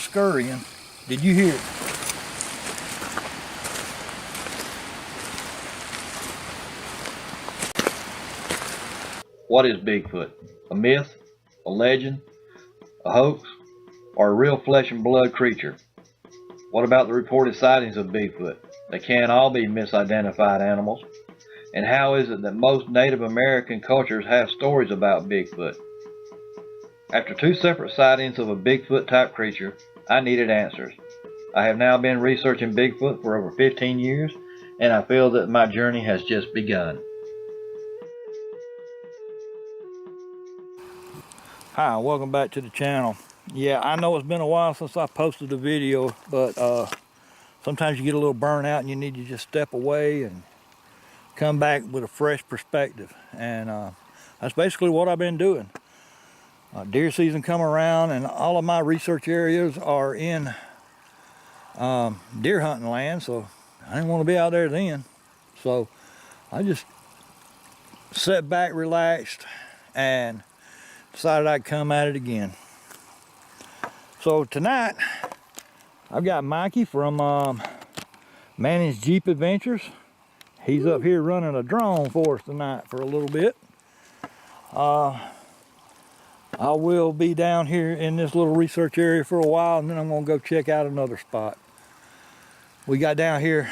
scurrying. Did you hear it? What is Bigfoot? A myth? A legend? A hoax? Or a real flesh and blood creature? What about the reported sightings of Bigfoot? They can't all be misidentified animals. And how is it that most Native American cultures have stories about Bigfoot? After 2 separate sightings of a Bigfoot type creature, I needed answers. I have now been researching Bigfoot for over 15 years, and I feel that my journey has just begun. Hi, welcome back to the channel. Yeah, I know it's been a while since I posted a video, but sometimes you get a little burnt out and you need to just step away and come back with a fresh perspective. And that's basically what I've been doing. Deer season come around and all of my research areas are in deer hunting land, so I didn't want to be out there then. So I just sat back, relaxed, and decided I'd come at it again. So tonight, I've got Mikey from Managed Jeep Adventures. He's up here running a drone for us tonight for a little bit. I will be down here in this little research area for a while, and then I'm gonna go check out another spot. We got down here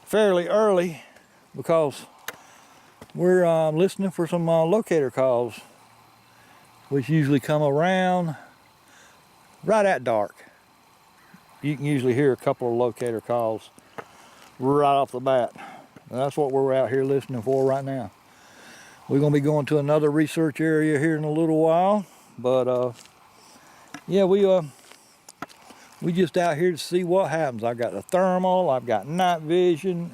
fairly early because we're listening for some locator calls, which usually come around right at dark. You can usually hear a couple of locator calls right off the bat. And that's what we're out here listening for right now. We're gonna be going to another research area here in a little while, but yeah, we just out here to see what happens. I've got the thermal, I've got night vision.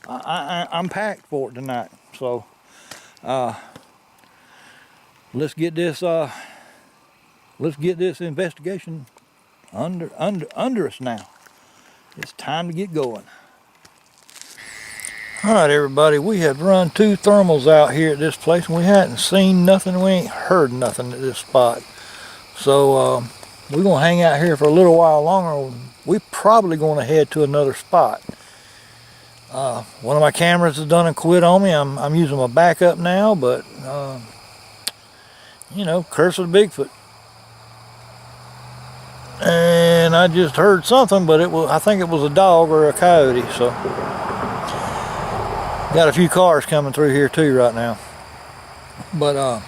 I'm packed for it tonight, so let's get this investigation under us now. It's time to get going. All right, everybody, we have run 2 thermals out here at this place, and we hadn't seen nothing, we ain't heard nothing at this spot. So we're gonna hang out here for a little while longer. We're probably gonna head to another spot. One of my cameras has done a quit on me. I'm using my backup now, but you know, curse of Bigfoot. And I just heard something, but I think it was a dog or a coyote. So got a few cars coming through here too right now. But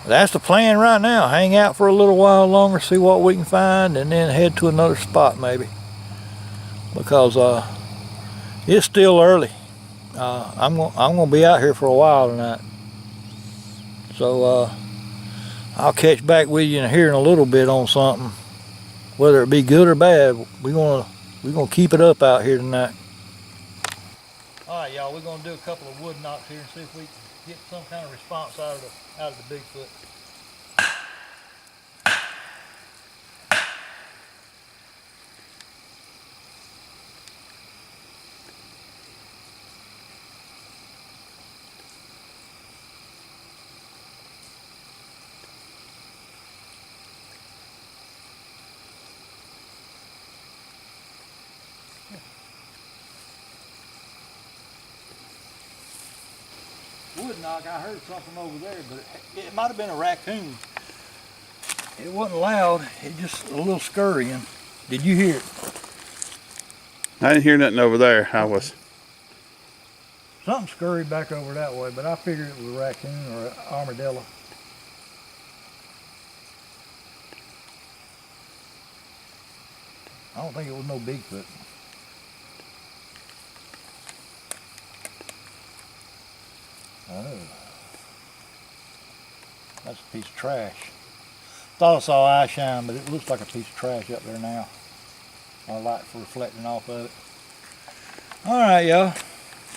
that's the plan right now. Hang out for a little while longer, see what we can find, and then head to another spot maybe. Because it's still early. I'm gonna be out here for a while tonight. So I'll catch back with you here in a little bit on something. Whether it be good or bad, we're gonna keep it up out here tonight. All right, y'all, we're gonna do a couple of wood knocks here and see if we can get some kind of response out of the Bigfoot. Wood knock, I heard something over there, but it might have been a raccoon. It wasn't loud, it just a little scurrying. Did you hear it? I didn't hear nothing over there. I was. Something scurried back over that way, but I figured it was a raccoon or an armadillo. I don't think it was no Bigfoot. Oh, that's a piece of trash. Thought I saw eye shine, but it looks like a piece of trash up there now. My light's reflecting off of it. All right, y'all.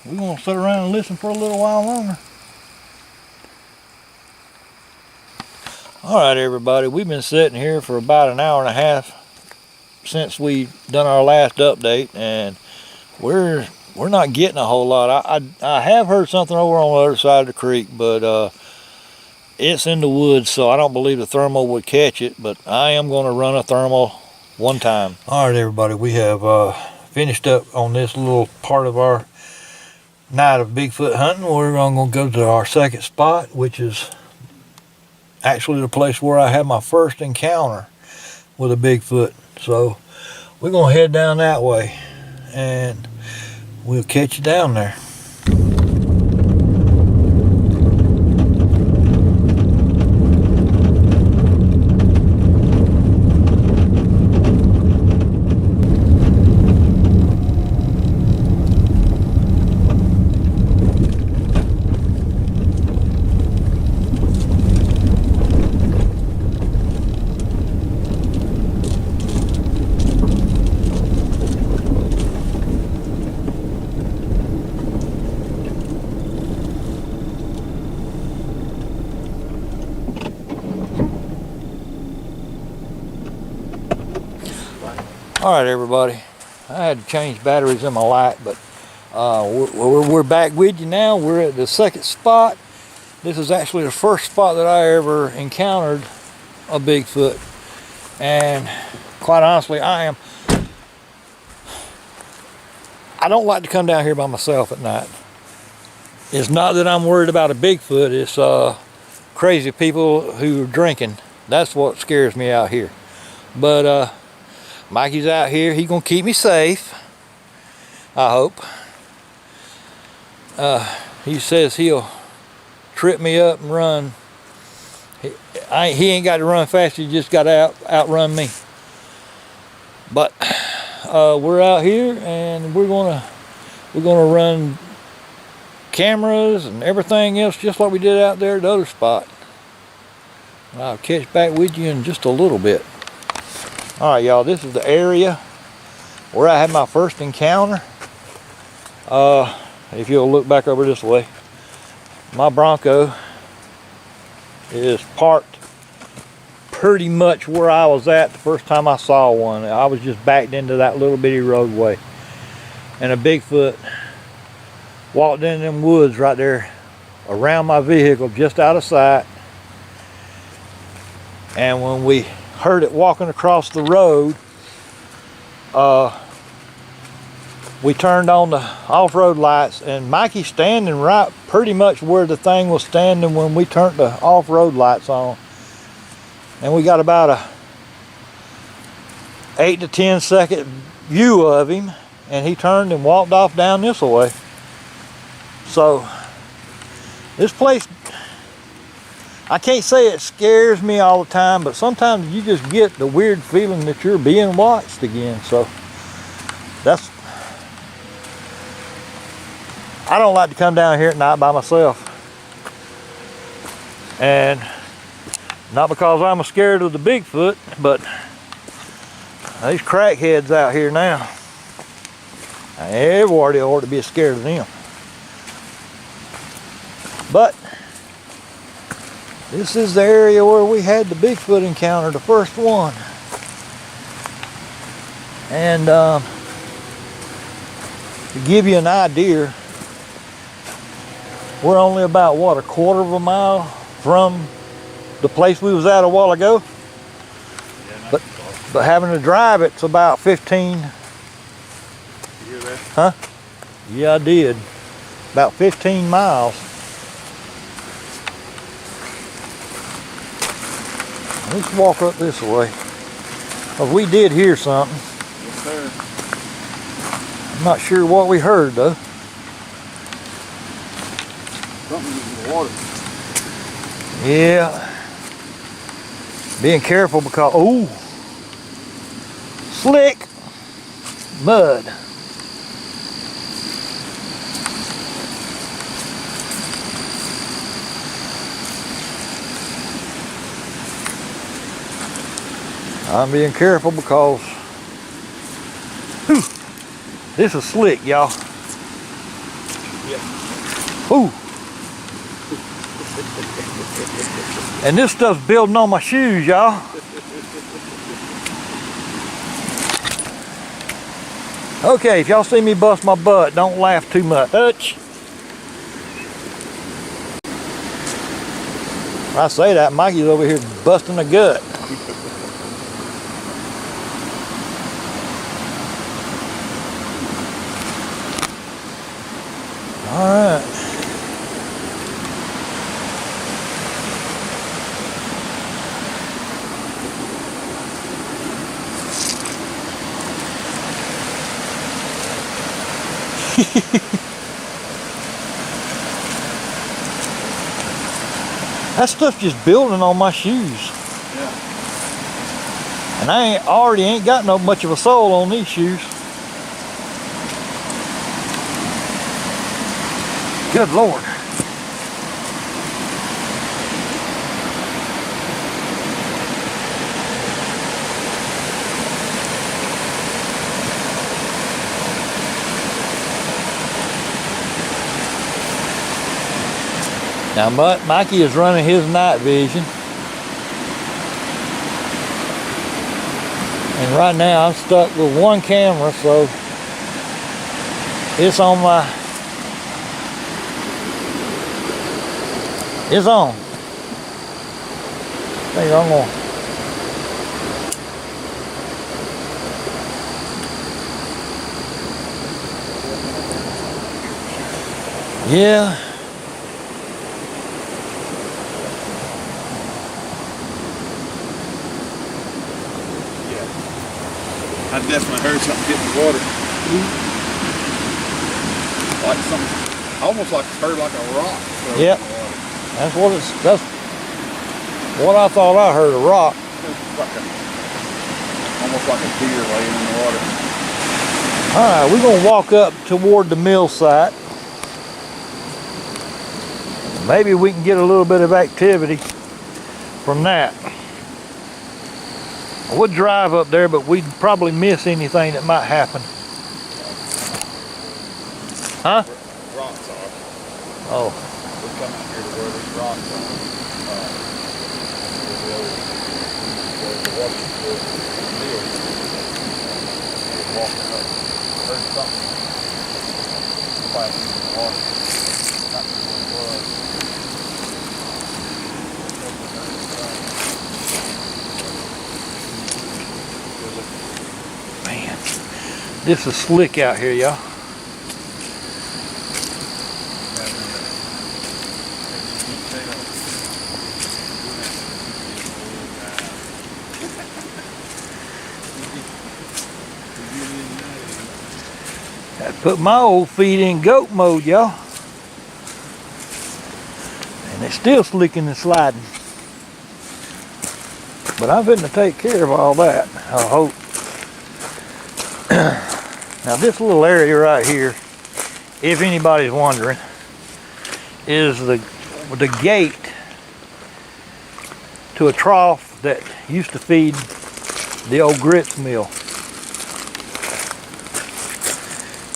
We're gonna sit around and listen for a little while longer. All right, everybody. We've been sitting here for about an hour and a half since we done our last update, and we're not getting a whole lot. I have heard something over on the other side of the creek, but it's in the woods, so I don't believe the thermal would catch it, but I am going to run a thermal one time. All right, everybody, we have finished up on this little part of our night of Bigfoot hunting. We're going to go to our second spot, which is actually the place where I had my first encounter with a Bigfoot. So we're going to head down that way, and we'll catch you down there. All right, everybody, I had to change batteries in my light, but we're back with you now. We're at the second spot. This is actually the first spot that I ever encountered a Bigfoot, and quite honestly, I don't like to come down here by myself at night. It's not that I'm worried about a Bigfoot, it's crazy people who are drinking. That's what scares me out here. But Mikey's out here. He's gonna keep me safe, I hope. He says he'll trip me up and run. He ain't got to run fast. He just got to outrun me. But we're out here, and we're gonna run cameras and everything else just like we did out there at the other spot. I'll catch back with you in just a little bit. All right, y'all, this is the area where I had my first encounter. If you'll look back over this way, my Bronco is parked pretty much where I was at the first time I saw one. I was just backed into that little bitty roadway, and a Bigfoot walked in them woods right there around my vehicle, just out of sight. And when we heard it walking across the road, we turned on the off-road lights, and Mikey's standing right pretty much where the thing was standing when we turned the off-road lights on. And we got about a 8 to 10 second view of him, and he turned and walked off down this way. So this place, I can't say it scares me all the time, but sometimes you just get the weird feeling that you're being watched again. So I don't like to come down here at night by myself. And not because I'm scared of the Bigfoot, but these crackheads out here now, everybody ought to be scared of them. But this is the area where we had the Bigfoot encounter, the first one. And to give you an idea, we're only about, what, a quarter of a mile from the place we was at a while ago. Yeah, but having to drive it's about 15. You hear that? Huh? Yeah, I did. About 15 miles. Let's walk up this way. Because we did hear something. Yes, sir. I'm not sure what we heard though. Something in the water. Yeah. Being careful because, oh, slick mud. I'm being careful because, whew, this is slick, y'all. Yeah. Ooh. And this stuff's building on my shoes, y'all. Okay, if y'all see me bust my butt, don't laugh too much. I say that, Mikey's over here busting a gut. All right. That stuff's just building on my shoes. Yeah. And I already ain't got no much of a sole on these shoes. Good Lord. Now, Mikey is running his night vision. And right now I'm stuck with one camera, so it's on my, it's on. I think I'm gonna, yeah. I definitely heard something hit the water. Like something, almost like it's heard like a rock. Yep. That's what I thought I heard, a rock. Like almost like a deer laying in the water. All right, we're gonna walk up toward the mill site. Maybe we can get a little bit of activity from that. I would drive up there, but we'd probably miss anything that might happen. Huh? Rocks are. Oh. We come out here to where these rocks are. The water the mill. Walking up. Heard something. Splashing in the water. Not sure what it was. Man, this is slick out here, y'all. I put my old feet in goat mode, y'all. And it's still slicking and sliding. But I'm fitting to take care of all that, I hope. Now this little area right here, if anybody's wondering, is the gate to a trough that used to feed the old grits mill.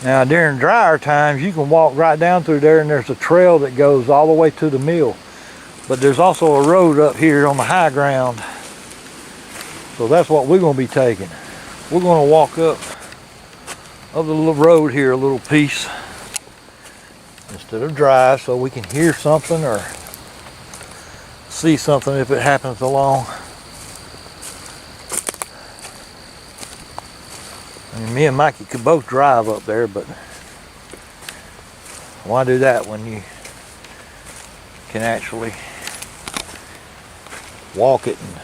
Now during drier times you can walk right down through there and there's a trail that goes all the way to the mill. But there's also a road up here on the high ground. So that's what we're going to be taking. We're going to walk up of the little road here a little piece instead of drive so we can hear something or see something if it happens along. I mean, me and Mikey could both drive up there, but why do that when you can actually walk it and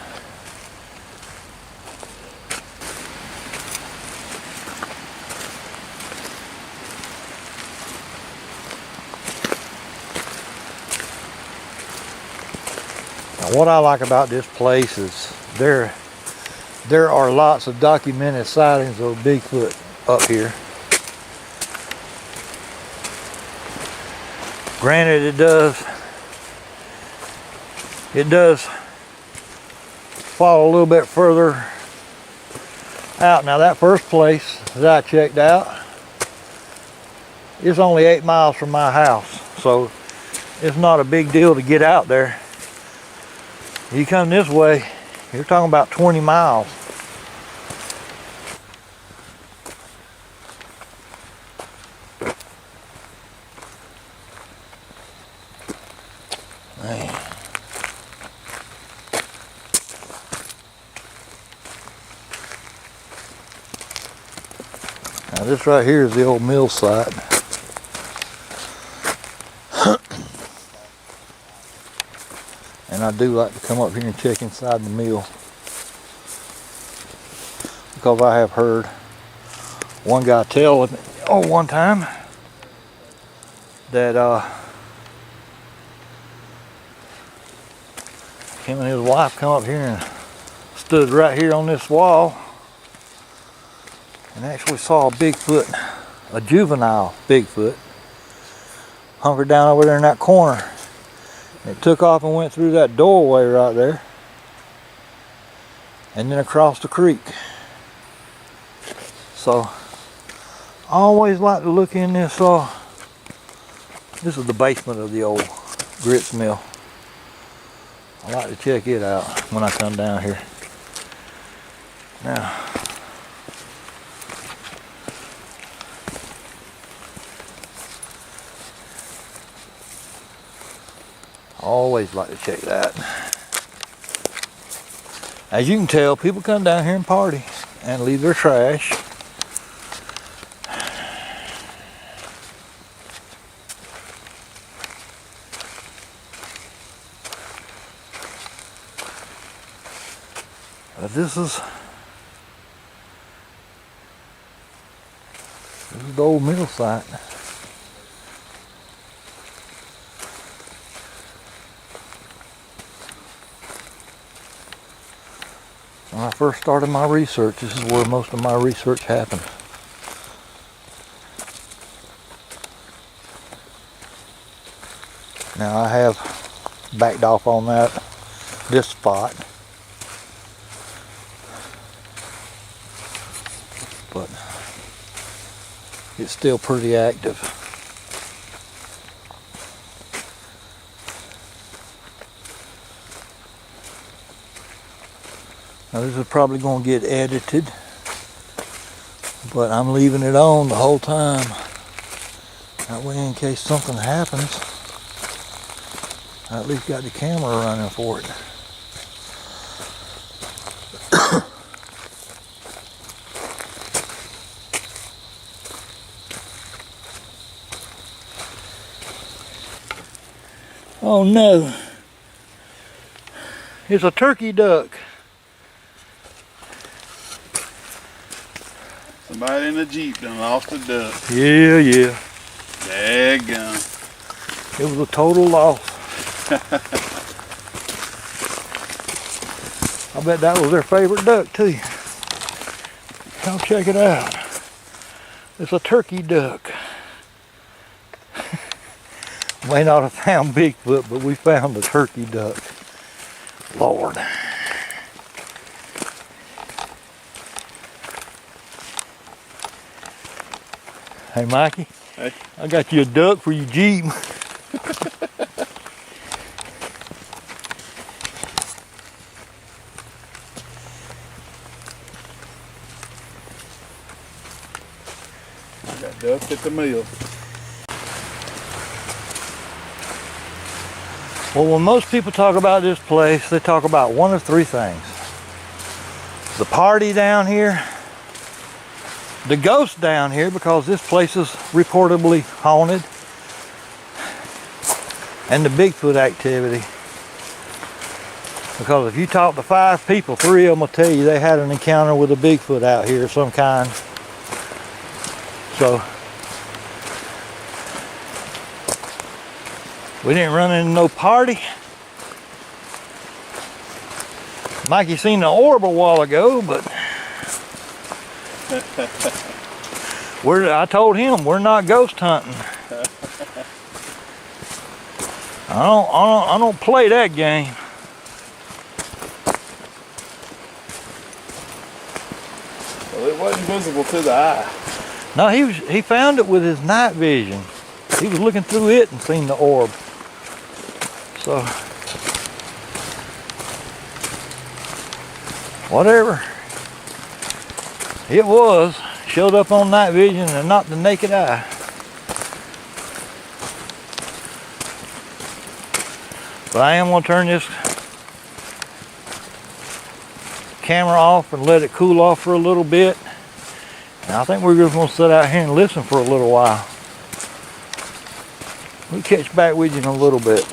what I like about this place is there are lots of documented sightings of Bigfoot up here. Granted, it does fall a little bit further out. Now that first place that I checked out is only 8 miles from my house, so it's not a big deal to get out there. You come this way, you're talking about 20 miles. Man. Now this right here is the old mill site. And I do like to come up here and check inside the mill, because I have heard one guy tell one time that him and his wife come up here and stood right here on this wall and actually saw a Bigfoot, a juvenile Bigfoot, hunkered down over there in that corner. It took off and went through that doorway right there and then across the creek. So I always like to look in this. This is the basement of the old grits mill. I like to check it out when I come down here. Now, I always like to check that. As you can tell, people come down here and party and leave their trash. But this is the old mill site. When I first started my research, this is where most of my research happened. Now I have backed off on this spot, but it's still pretty active. Now this is probably going to get edited, but I'm leaving it on the whole time. That way, in case something happens, I at least got the camera running for it. Oh no, it's a turkey duck. Somebody in the Jeep done lost a duck. Yeah. Daggone. It was a total loss. I bet that was their favorite duck too. Come check it out. It's a turkey duck. May not have found Bigfoot, but we found a turkey duck. Lord. Hey Mikey, hey. I got you a duck for your Jeep. I got duck at the mill. Well, when most people talk about this place, they talk about one of three things. The party down here, the ghost down here, because this place is reportedly haunted, and the Bigfoot activity. Because if you talk to 5 people, 3 of them will tell you they had an encounter with a Bigfoot out here of some kind. So we didn't run into no party. Mikey seen the orb a while ago, but I told him we're not ghost hunting. I don't play that game. Well, it wasn't visible to the eye. No, he found it with his night vision. He was looking through it and seen the orb. So whatever it was, showed up on night vision and not the naked eye. But I am going to turn this camera off and let it cool off for a little bit. I think we're just gonna sit out here and listen for a little while. We'll catch back with you in a little bit.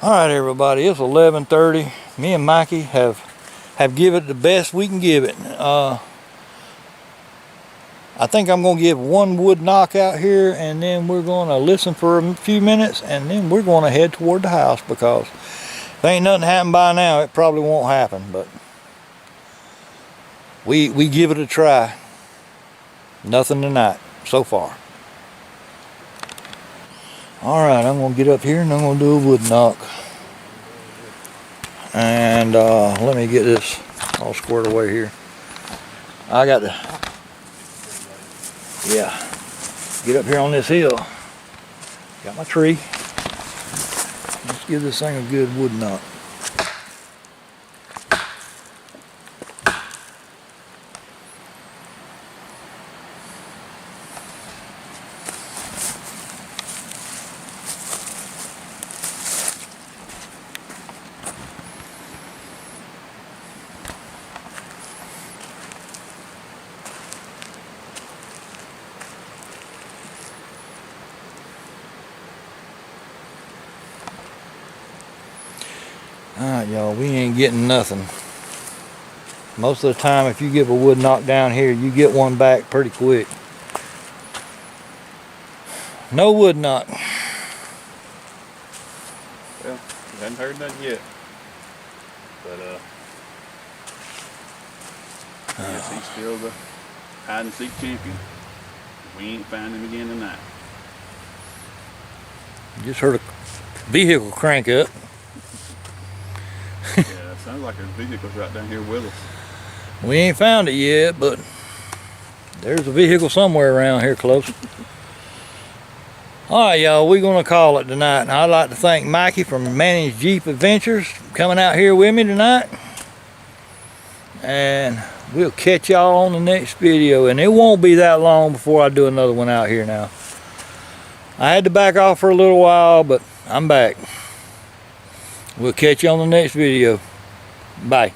All right, everybody, it's 11:30. Me and Mikey have given it the best we can give it. I think I'm gonna give one wood knock out here, and then we're gonna listen for a few minutes, and then we're gonna head toward the house, because if ain't nothing happened by now, it probably won't happen, but we give it a try. Nothing tonight so far. All right, I'm gonna get up here and I'm gonna do a wood knock. And let me get this all squared away here. I got to, yeah, get up here on this hill. Got my tree. Let's give this thing a good wood knock. Alright, y'all, we ain't getting nothing. Most of the time, if you give a wood knock down here, you get one back pretty quick. No wood knock. Well, we haven't heard nothing yet. But I guess he's still the hide and seek champion. We ain't found him again tonight. Just heard a vehicle crank up. Yeah, it sounds like there's vehicles right down here with us. We ain't found it yet, but there's a vehicle somewhere around here close. Alright, y'all, we're going to call it tonight. And I'd like to thank Mikey from Manning's Jeep Adventures coming out here with me tonight. And we'll catch y'all on the next video. And it won't be that long before I do another one out here now. I had to back off for a little while, but I'm back. We'll catch you on the next video. Bye.